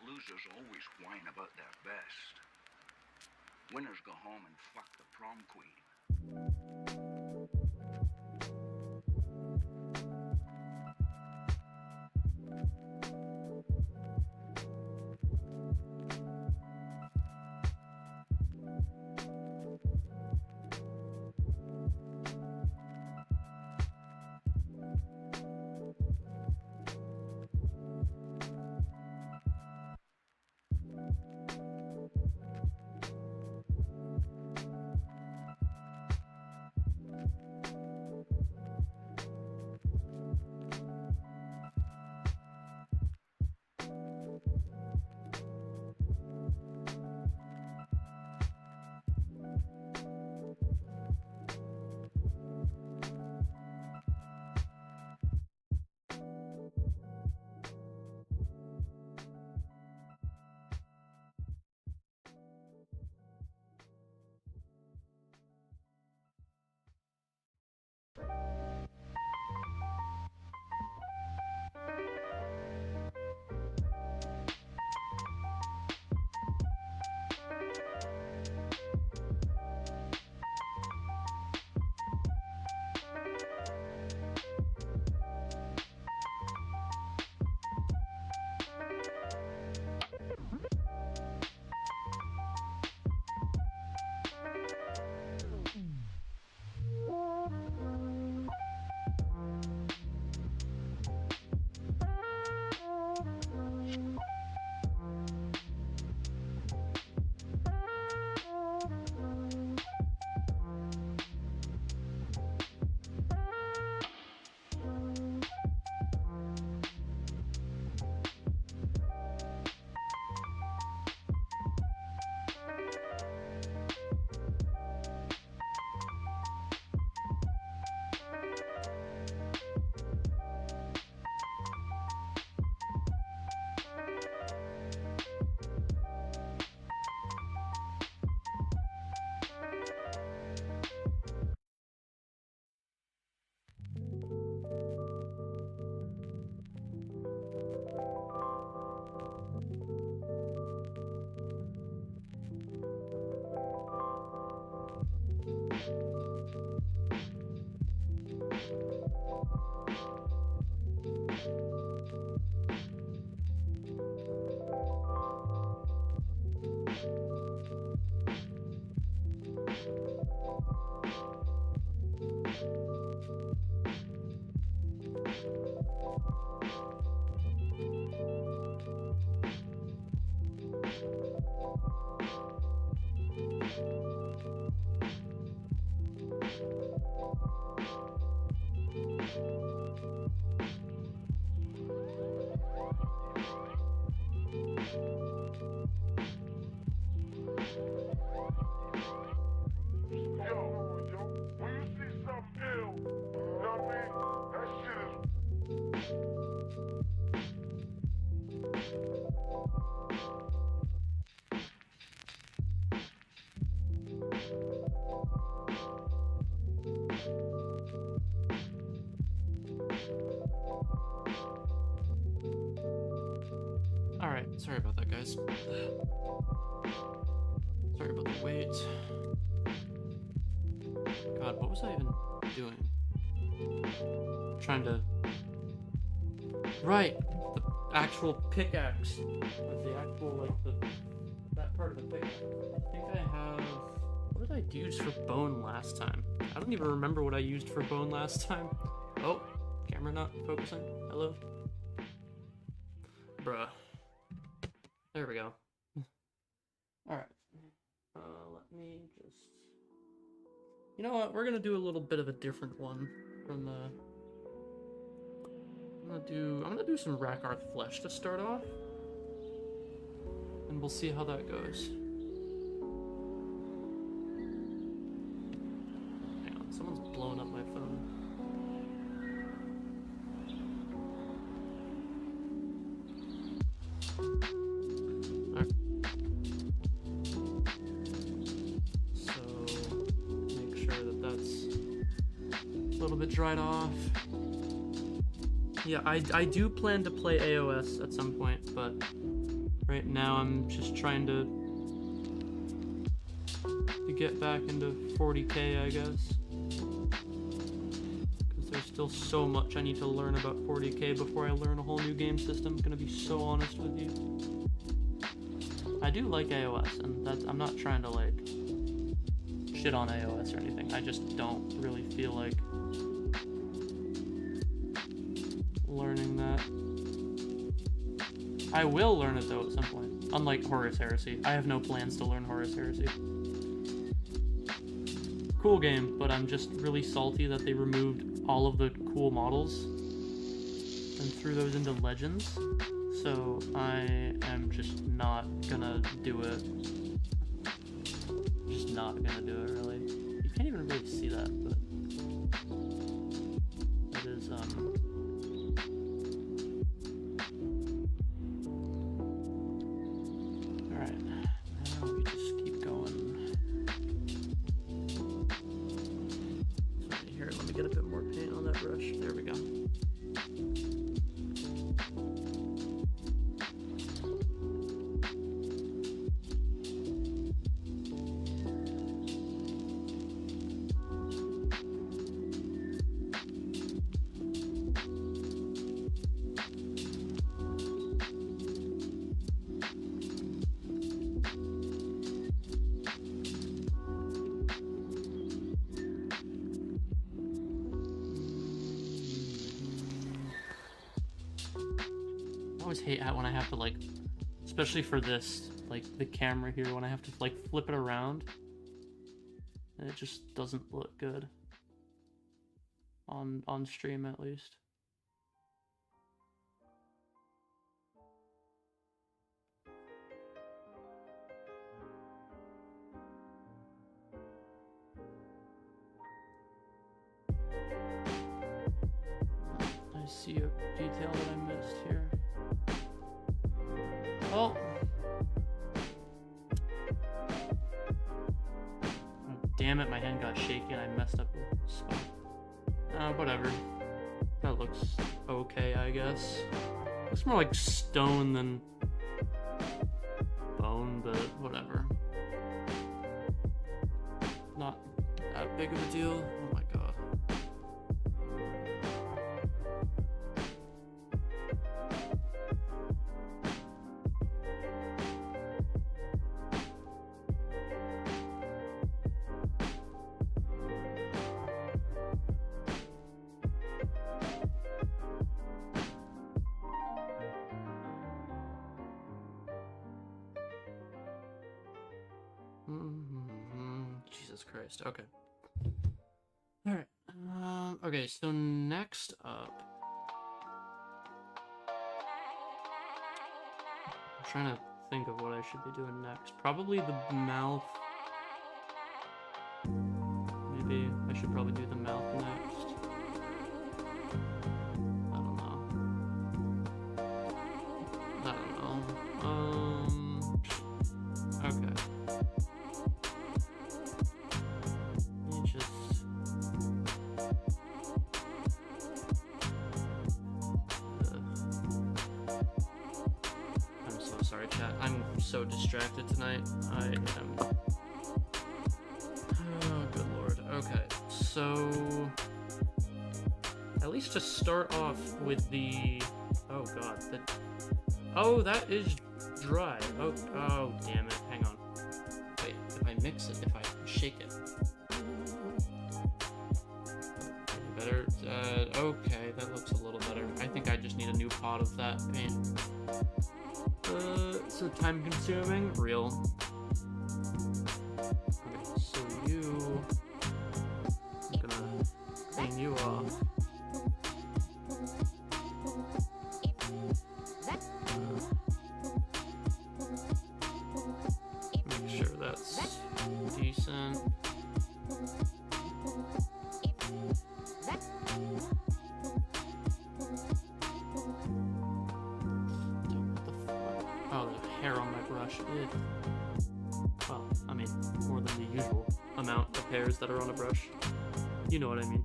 Losers always whine about their best. Winners go home and fuck the prom queen. Alright, sorry about that, guys. Sorry about the wait. God, what was I even doing? Trying to... Right! The actual pickaxe. With the actual, like, that part of the pickaxe. I think I have... What did I use for bone last time? I don't even remember what I used for bone last time. Oh, camera not focusing. Hello? Bruh. There we go. Alright. Let me just... You know what? We're gonna do a little bit of a different one from the... I'm gonna do some Rakarth flesh to start off. And we'll see how that goes. Hang on, someone's blowing up my phone. Dried off. Yeah, I do plan to play AOS at some point, but right now I'm just trying to get back into 40k, I guess. Because there's still so much I need to learn about 40k before I learn a whole new game system. I'm gonna be so honest with you. I do like AOS, and I'm not trying to like shit on AOS or anything. I just don't really feel like learning that. I will learn it though at some point. Unlike Horus Heresy, I have no plans to learn Horus Heresy. Cool game, but I'm just really salty that they removed all of the cool models and threw those into Legends. So I am just not gonna do it. Just not gonna do it, really. You can't even really see that, but it is alright, now we just keep going. So here, let me get a bit more paint on that brush. There we go. I always hate when I have to like, especially for this, like the camera here, when I have to like flip it around and it just doesn't look good on stream, at least. I see a detail that I missed here. Oh. Oh, damn it, my hand got shaky and I messed up the spot. Whatever. That looks okay, I guess. Looks more like stone than bone, but whatever. Not that big of a deal. Oh my god. Jesus Christ. Okay. All right. Okay. So next up, I'm trying to think of what I should be doing next. Probably the mouth. Maybe I should probably do the mouth next. I don't know. Okay. Sorry, chat. I'm so distracted tonight. I am. Oh, good lord. Okay, so at least to start off with the. Oh god, the. Oh, that is dry. Oh, oh, damn it. Hang on. Wait, if I mix it, if I shake it. Better. Okay, that looks a little better. I think I just need a new pot of that paint. So time consuming? Real. Okay, so you... I'm gonna clean you off. Make sure that's decent. Well, I mean, more than the usual amount of hairs that are on a brush. You know what I mean.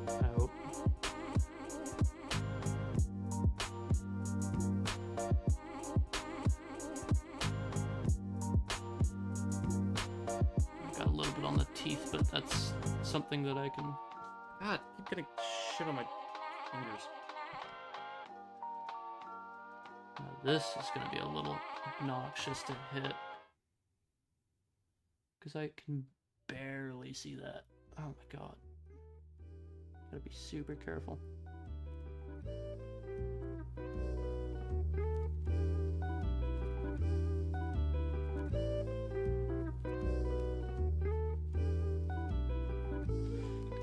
I hope. I got a little bit on the teeth, but that's something that I can... God, I keep getting shit on my fingers. This is going to be a little obnoxious to hit. Because I can barely see that. Oh my god. Gotta be super careful.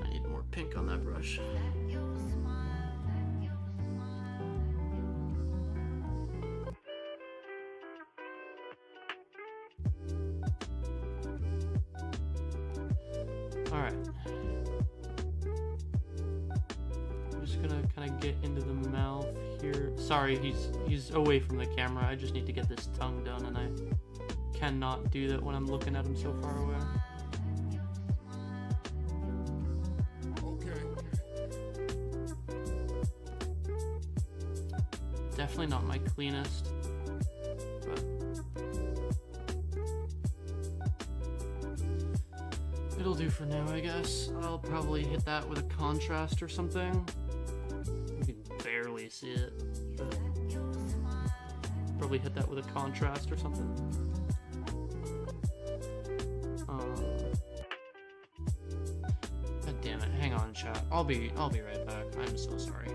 I need more pink on that brush. Alright. I'm just gonna kind of get into the mouth here. Sorry, he's away from the camera. I just need to get this tongue done, and I cannot do that when I'm looking at him so far away. Definitely not my cleanest, but it'll do for now, I guess. I'll probably hit that with a contrast or something. You can barely see it, but probably hit that with a contrast or something. God damn it! Hang on, chat. I'll be right back. I'm so sorry.